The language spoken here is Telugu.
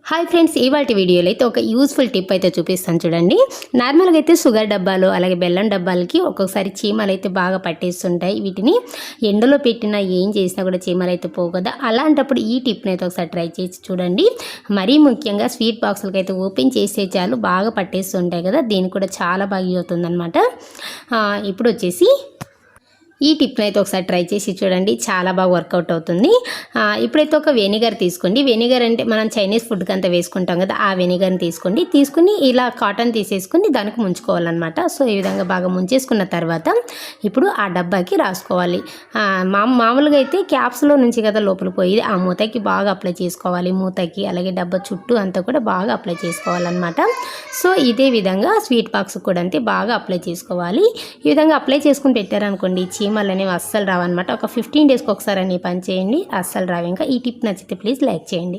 హాయ్ ఫ్రెండ్స్, ఇవాల్టి వీడియోలో అయితే ఒక యూస్ఫుల్ టిప్ అయితే చూపిస్తాను చూడండి. నార్మల్గా అయితే షుగర్ డబ్బాలు అలాగే బెల్లం డబ్బాలకి ఒక్కొక్కసారి చీమలు అయితే బాగా పట్టేస్తుంటాయి. వీటిని ఎండలో పెట్టినా ఏం చేసినా కూడా చీమలు అయితే పోవు కదా. అలాంటప్పుడు ఈ టిప్ని అయితే ఒకసారి ట్రై చేసి చూడండి. మరీ ముఖ్యంగా స్వీట్ బాక్సులకి అయితే ఓపెన్ చేసే చాలు బాగా పట్టేస్తుంటాయి కదా. దీనికి కూడా చాలా బాగా యూజ్ అవుతుందన్నమాట. ఇప్పుడు వచ్చేసి ఈ టిప్ని అయితే ఒకసారి ట్రై చేసి చూడండి, చాలా బాగా వర్కౌట్ అవుతుంది. ఇప్పుడైతే ఒక వెనిగర్ తీసుకోండి. వెనిగర్ అంటే మనం చైనీస్ ఫుడ్కి అంతా వేసుకుంటాం కదా, ఆ వెనిగర్ని తీసుకుని ఇలా కాటన్ తీసేసుకుని దానికి ముంచుకోవాలన్నమాట. సో ఈ విధంగా బాగా ముంచేసుకున్న తర్వాత ఇప్పుడు ఆ డబ్బాకి రాసుకోవాలి. మామూలుగా అయితే క్యాప్స్లో నుంచి కదా లోపల పోయి ఆ మూతకి బాగా అప్లై చేసుకోవాలి. మూతకి అలాగే డబ్బా చుట్టూ అంతా కూడా బాగా అప్లై చేసుకోవాలన్నమాట. సో ఇదే విధంగా స్వీట్ బాక్స్ కూడా అంతే బాగా అప్లై చేసుకోవాలి. ఈ విధంగా అప్లై చేసుకుని పెట్టారనుకోండి, చీమలు అనేవి అస్సలు రావన్నమాట. ఒక 15 డేస్కి ఒకసారి అని పని చేయండి, అస్సలు రావు. ఇంకా ఈ టిప్ నచ్చితే ప్లీజ్ లైక్ చేయండి.